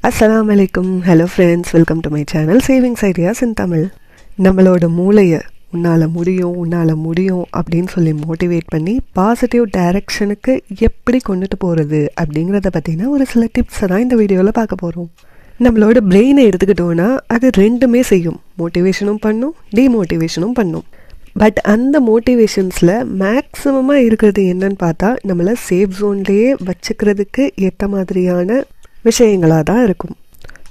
அஸ்ஸலாமு அலைக்கும். Hello friends, welcome to my channel savings ideas இன் தமிழ். நம்மளோட மூளையை உன்னால் முடியும் அப்படின்னு சொல்லி மோட்டிவேட் பண்ணி பாசிட்டிவ் டைரக்ஷனுக்கு எப்படி கொண்டுட்டு போகிறது அப்படிங்கிறத பற்றின ஒரு சில டிப்ஸை தான் இந்த வீடியோவில் பார்க்க போகிறோம். நம்மளோட பிரெயினை எடுத்துக்கிட்டோன்னா அது ரெண்டுமே செய்யும், மோட்டிவேஷனும் பண்ணும், டிமோட்டிவேஷனும் பண்ணும். பட் அந்த மோட்டிவேஷன்ஸில் மேக்ஸிமமாக இருக்கிறது என்னன்னு பார்த்தா நம்மளை சேஃப் ஜோன்லேயே வச்சுக்கிறதுக்கு ஏற்ற மாதிரியான விஷயங்களாக தான் இருக்கும்.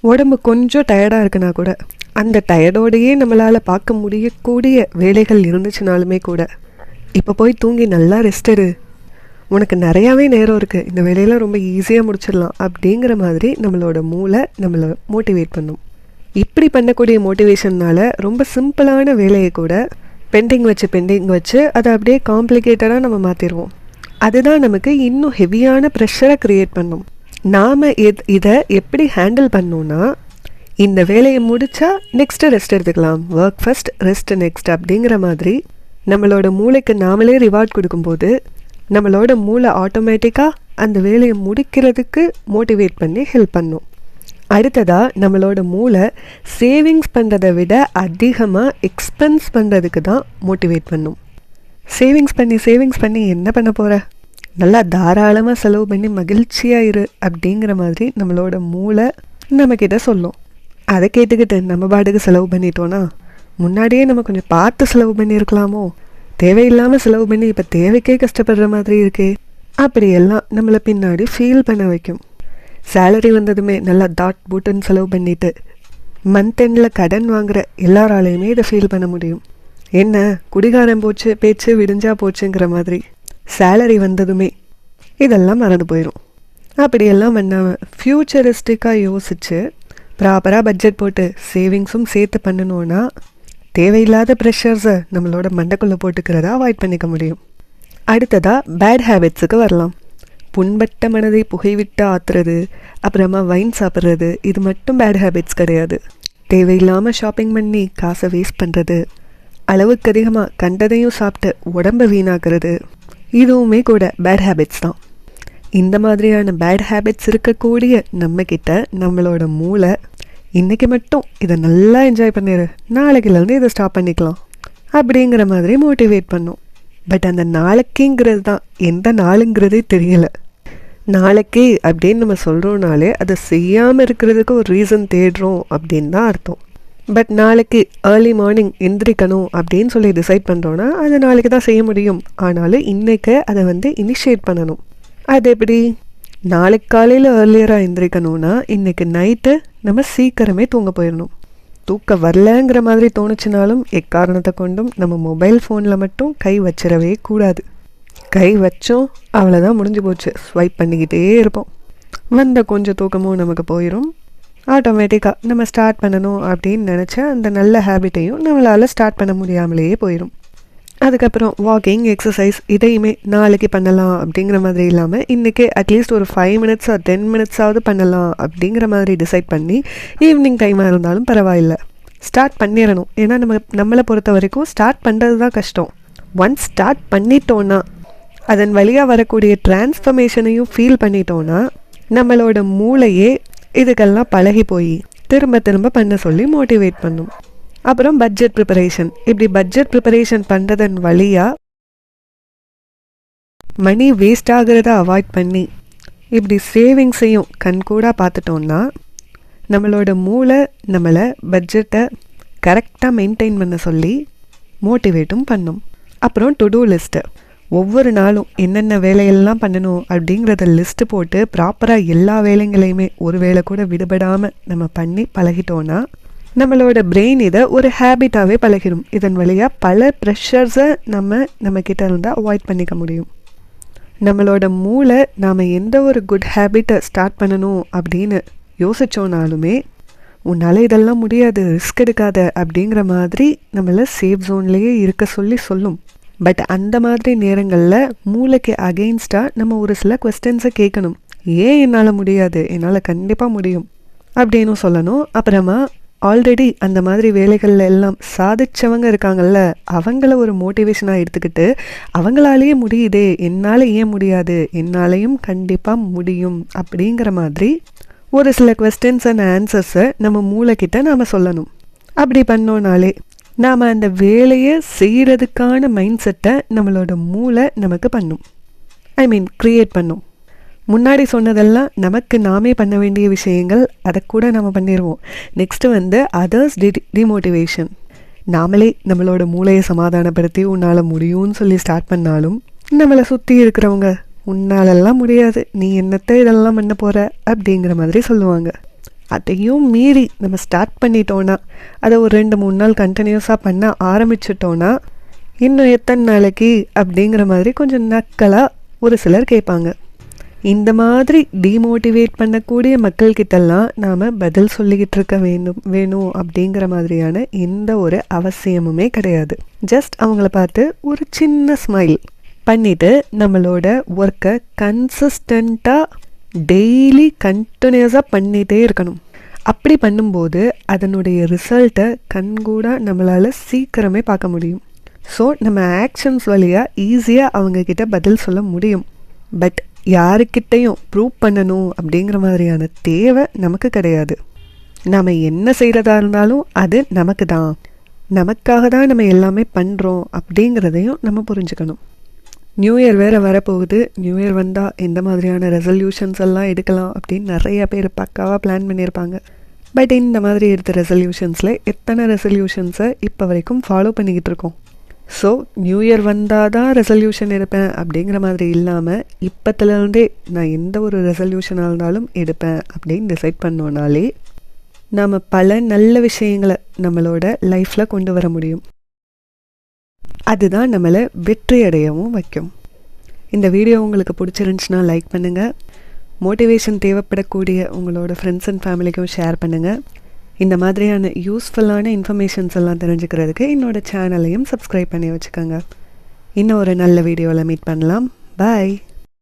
உடம்பு கொஞ்சம் டயர்டாக இருக்குன்னா கூட அந்த டயர்டோடையே நம்மளால் பார்க்க முடியக்கூடிய வேலைகள் இருந்துச்சுனாலுமே கூட இப்போ போய் தூங்கி நல்லா ரெஸ்ட் எடு, உனக்கு நிறையாவே நேரம் இருக்குது, இந்த வேலையெல்லாம் ரொம்ப ஈஸியாக முடிச்சிடலாம் அப்படிங்கிற மாதிரி நம்மளோட மூளை நம்மளை மோட்டிவேட் பண்ணும். இப்படி பண்ணக்கூடிய மோட்டிவேஷன்னால் ரொம்ப சிம்பிளான வேலையை கூட பெண்டிங் வச்சு அதை அப்படியே காம்ப்ளிகேட்டடாக நம்ம மாற்றிடுவோம். அதுதான் நமக்கு இன்னும் ஹெவியான ப்ரெஷரை க்ரியேட் பண்ணும். நாம் இதை எப்படி ஹேண்டில் பண்ணோன்னா, இந்த வேலையை முடித்தா நெக்ஸ்ட்டு ரெஸ்ட் எடுத்துக்கலாம், ஒர்க் ஃபஸ்ட் ரெஸ்ட் நெக்ஸ்ட் அப்படிங்கிற மாதிரி நம்மளோட மூளைக்கு நாமளே ரிவார்ட் கொடுக்கும்போது நம்மளோட மூளை ஆட்டோமேட்டிக்காக அந்த வேலையை முடிக்கிறதுக்கு மோட்டிவேட் பண்ணி ஹெல்ப் பண்ணும். அடுத்ததாக நம்மளோட மூளை சேவிங்ஸ் பண்ணுறதை விட அதிகமாக எக்ஸ்பென்ஸ் பண்ணுறதுக்கு தான் மோட்டிவேட் பண்ணும். சேவிங்ஸ் பண்ணி என்ன பண்ண போகிற, நல்லா தாராளமாக செலவு பண்ணி மகிழ்ச்சியாக இரு அப்படிங்கிற மாதிரி நம்மளோட மூளை நம்மக்கிட்ட சொல்லும். அதை கேட்டுக்கிட்டு நம்ம பாட்டுக்கு செலவு பண்ணிட்டோன்னா முன்னாடியே நம்ம கொஞ்சம் பார்த்து செலவு பண்ணியிருக்கலாமோ, தேவையில்லாமல் செலவு பண்ணி இப்போ தேவைக்கே கஷ்டப்படுற மாதிரி இருக்கே, அப்படியெல்லாம் நம்மளை பின்னாடி ஃபீல் பண்ண வைக்கும். சேலரி வந்ததுமே நல்லா தாட் பூட்டுன்னு செலவு பண்ணிவிட்டு மந்த் எண்டில் கடன் வாங்குகிற எல்லாராலையுமே இதை ஃபீல் பண்ண முடியும். என்ன குடிகாரம் போச்சு பேச்சு விடிஞ்சா போச்சுங்கிற மாதிரி சேலரி வந்ததுமே இதெல்லாம் மறந்து போயிடும். அப்படியெல்லாம் பண்ணாமல் ஃப்யூச்சரிஸ்டிக்காக யோசித்து ப்ராப்பராக பட்ஜெட் போட்டு சேவிங்ஸும் சேர்த்து பண்ணணுன்னா தேவையில்லாத ப்ரெஷர்ஸை நம்மளோட மண்டைக்குள்ளே போட்டுக்கிறத அவாய்ட் பண்ணிக்க முடியும். அடுத்ததாக பேட் ஹேபிட்ஸுக்கு வரலாம். புண்பட்ட மனதை புகைவிட்டு ஆத்துறது, அப்புறமா வைன் சாப்பிட்றது, இது மட்டும் பேட் ஹேபிட்ஸ் கிடையாது. தேவையில்லாமல் ஷாப்பிங் பண்ணி காசை வேஸ்ட் பண்ணுறது, அளவுக்கு அதிகமாக கண்டதையும் சாப்பிட்டு உடம்பை வீணாக்குறது, இதுவுமே கூட பேட் ஹேபிட்ஸ் தான். இந்த மாதிரியான பேட் ஹேபிட்ஸ் இருக்கக்கூடிய நம்மக்கிட்ட நம்மளோட மூளை இன்றைக்கி மட்டும் இதை நல்லா என்ஜாய் பண்ணிடு, நாளைக்குலேருந்து இதை ஸ்டாப் பண்ணிக்கலாம் அப்படிங்கிற மாதிரி மோட்டிவேட் பண்ணும். பட் அந்த நாளைக்குங்கிறது தான் எந்த நாளுங்கிறதே தெரியலை. நாளைக்கு அப்படின்னு நம்ம சொல்கிறோனாலே அதை செய்யாமல் இருக்கிறதுக்கு ஒரு ரீசன் தேடுறோம் அப்படின்னு தான் அர்த்தம். பட் நாளைக்கு ஏர்லி மார்னிங் எந்திரிக்கணும் அப்படின்னு சொல்லி டிசைட் பண்ணுறோன்னா அதை நாளைக்கு தான் செய்ய முடியும். ஆனாலும் இன்றைக்கு அதை இனிஷியேட் பண்ணணும். அது எப்படி, நாளைக்கு காலையில் ஏர்லியராக எந்திரிக்கணும்னா இன்றைக்கி நைட்டு நம்ம சீக்கிரமே தூங்க போயிடணும். தூக்கம் வரலங்கிற மாதிரி தோணுச்சுனாலும் எக்காரணத்தை கொண்டும் நம்ம மொபைல் ஃபோனில் மட்டும் கை வச்சிடவே கூடாது. கை வச்சோம் அவ்வளோதான், முடிஞ்சு போச்சு, ஸ்வைப் பண்ணிக்கிட்டே இருப்போம். வந்த கொஞ்சம் தூக்கமும் நமக்கு போயிடும். ஆட்டோமேட்டிக்காக நம்ம ஸ்டார்ட் பண்ணணும் அப்படின்னு நினச்சா அந்த நல்ல ஹேபிட்டையும் நம்மளால் ஸ்டார்ட் பண்ண முடியாமலேயே போயிடும். அதுக்கப்புறம் வாக்கிங், எக்ஸசைஸ் இதையுமே நாளைக்கு பண்ணலாம் அப்படிங்கிற மாதிரி இல்லாமல் இன்றைக்கி அட்லீஸ்ட் ஒரு 5 minutes or 10 minutes பண்ணலாம் அப்படிங்கிற மாதிரி டிசைட் பண்ணி ஈவினிங் டைமாக இருந்தாலும் பரவாயில்லை ஸ்டார்ட் பண்ணிடணும். ஏன்னா நம்மளை பொறுத்த வரைக்கும் ஸ்டார்ட் பண்ணுறது தான் கஷ்டம். ஒன்ஸ் ஸ்டார்ட் பண்ணிட்டோன்னா அதன் வழியாக வரக்கூடிய டிரான்ஸ்ஃபர்மேஷனையும் ஃபீல் பண்ணிட்டோன்னா நம்மளோட மூளையே இதுக்கெல்லாம் பழகி போய் திரும்ப திரும்ப பண்ண சொல்லி மோட்டிவேட் பண்ணும். அப்புறம் பட்ஜெட் ப்ரிப்பரேஷன். இப்படி பட்ஜெட் ப்ரிப்பரேஷன் பண்ணுறதன் வழியாக மணி வேஸ்ட் ஆகிறத அவாய்ட் பண்ணி இப்படி சேவிங்ஸையும் கண்கூடாக பார்த்துட்டோன்னா நம்மளோட மூளை நம்மளை பட்ஜெட்டை கரெக்டாக மெயின்டைன் பண்ண சொல்லி மோட்டிவேட்டும் பண்ணும். அப்புறம் டு டூ லிஸ்ட்டு, ஒவ்வொரு நாளும் என்னென்ன வேலையெல்லாம் பண்ணணும் அப்படிங்கிறத லிஸ்ட்டு போட்டு ப்ராப்பராக எல்லா வேலைங்களையுமே ஒரு வேளை கூட விடுபடாமல் நம்ம பண்ணி பழகிட்டோன்னா நம்மளோட பிரெயின் இதை ஒரு ஹேபிட்டாகவே பழகிடும். இதன் வழியாக பல ப்ரெஷர்ஸை நம்மக்கிட்ட இருந்தால் அவாய்ட் பண்ணிக்க முடியும். நம்மளோட மூளை நாம் எந்த ஒரு குட் ஹேபிட்டை ஸ்டார்ட் பண்ணணும் அப்படின்னு யோசித்தோனாலுமே உன்னால் இதெல்லாம் முடியாது, ரிஸ்க் எடுக்காத அப்படிங்கிற மாதிரி நம்மளை சேஃப் ஜோன்லேயே இருக்க சொல்லி சொல்லும். பட் அந்த மாதிரி நேரங்களில் மூளைக்கு அகெயின்ஸ்டாக நம்ம ஒரு சில குவெஸ்டன்ஸை கேட்கணும். ஏன் என்னால் முடியாது, என்னால் கண்டிப்பாக முடியும் அப்படின்னு சொல்லணும். அப்புறமா ஆல்ரெடி அந்த மாதிரி வேலைகளில் எல்லாம் சாதிச்சவங்க இருக்காங்கல்ல, அவங்கள ஒரு மோட்டிவேஷனாக எடுத்துக்கிட்டு அவங்களாலேயே முடியுதே, என்னால் ஏன் முடியாது, என்னாலையும் கண்டிப்பாக முடியும் அப்படிங்கிற மாதிரி ஒரு சில கொஸ்டின்ஸ் அண்ட் ஆன்சர்ஸை நம்ம மூளைக்கிட்ட நாம் சொல்லணும். அப்படி பண்ணோனாலே நாம் அந்த வேலையை செய்கிறதுக்கான மைண்ட் செட்டை நம்மளோட மூளை நமக்கு பண்ணும். க்ரியேட் பண்ணும். முன்னாடி சொன்னதெல்லாம் நமக்கு நாமே பண்ண வேண்டிய விஷயங்கள், அதை கூட நம்ம பண்ணிடுவோம். Next others demotivation. நாமளே நம்மளோட மூளையை சமாதானப்படுத்தி உன்னால் முடியும்னு சொல்லி ஸ்டார்ட் பண்ணாலும் நம்மளை சுற்றி இருக்கிறவங்க உன்னாலெல்லாம் முடியாது, நீ என்னத்தை இதெல்லாம் பண்ண போகிற அப்படிங்கிற மாதிரி சொல்லுவாங்க. அதையும் மீறி நம்ம ஸ்டார்ட் பண்ணிட்டோன்னா, அதை ஒரு 2-3 நாள் கண்டினியூஸாக பண்ண ஆரம்பிச்சிட்டோன்னா இன்னும் எத்தனை நாளைக்கு அப்படிங்கிற மாதிரி கொஞ்சம் நக்கலாக ஒரு சிலர் கேட்பாங்க. இந்த மாதிரி டிமோட்டிவேட் பண்ணக்கூடிய மக்கள்கிட்டெல்லாம் நாம் பதில் சொல்லிக்கிட்டு இருக்க வேணும் அப்படிங்கிற மாதிரியான எந்த ஒரு அவசியமுமே கிடையாது. ஜஸ்ட் அவங்கள பார்த்து ஒரு சின்ன ஸ்மைல் பண்ணிவிட்டு நம்மளோட ஒர்க்கை கன்சிஸ்டண்ட்டாக டெய்லி கண்டினியூஸாக பண்ணிகிட்டே இருக்கணும். அப்படி பண்ணும்போது அதனுடைய ரிசல்ட்டை கண்கூடாக நம்மளால் சீக்கிரமே பார்க்க முடியும். ஸோ நம்ம ஆக்ஷன்ஸ் வழியாக ஈஸியாக அவங்கக்கிட்ட பதில் சொல்ல முடியும். பட் யாருக்கிட்டையும் ப்ரூவ் பண்ணணும் அப்படிங்கிற மாதிரியான தேவை நமக்கு கிடையாது. நாம் என்ன செய்கிறதா இருந்தாலும் அது நமக்கு தான், நமக்காக தான் நம்ம எல்லாமே பண்ணுறோம் அப்படிங்கிறதையும் நம்ம புரிஞ்சுக்கணும். நியூ இயர் வேறு வரப்போகுது. நியூ இயர் வந்தால் எந்த மாதிரியான ரெசல்யூஷன்ஸ் எல்லாம் எடுக்கலாம் அப்படின்னு நிறைய பேர் பக்காவாக பிளான் பண்ணியிருப்பாங்க. பட் இந்த மாதிரி எடுத்த ரெசல்யூஷன்ஸில் எத்தனை ரெசல்யூஷன்ஸை இப்போ வரைக்கும் ஃபாலோ பண்ணிக்கிட்டு இருக்கோம்? ஸோ நியூ இயர் வந்தால் தான் ரெசல்யூஷன் எடுப்பேன் அப்படிங்கிற மாதிரி இல்லாமல் இப்போத்துலேருந்தே நான் எந்த ஒரு ரெசல்யூஷனாக இருந்தாலும் எடுப்பேன் அப்படின்னு டிசைட் பண்ணோன்னாலே நாம் பல நல்ல விஷயங்களை நம்மளோட லைஃப்பில் கொண்டு வர முடியும். அதுதான் நம்மளை வெற்றி அடையவும் வைக்கும். இந்த வீடியோ உங்களுக்கு பிடிச்சிருந்துச்சுன்னா லைக் பண்ணுங்கள். மோட்டிவேஷன் தேவைப்படக்கூடிய உங்களோட ஃப்ரெண்ட்ஸ் அண்ட் ஃபேமிலிக்கும் ஷேர் பண்ணுங்கள். இந்த மாதிரியான யூஸ்ஃபுல்லான இன்ஃபர்மேஷன்ஸ் எல்லாம் தெரிஞ்சுக்கிறதுக்கு என்னோடய சேனலையும் சப்ஸ்கிரைப் பண்ணி வச்சுக்கோங்க. இன்னும் ஒரு நல்ல வீடியோவில் மீட் பண்ணலாம். பாய்.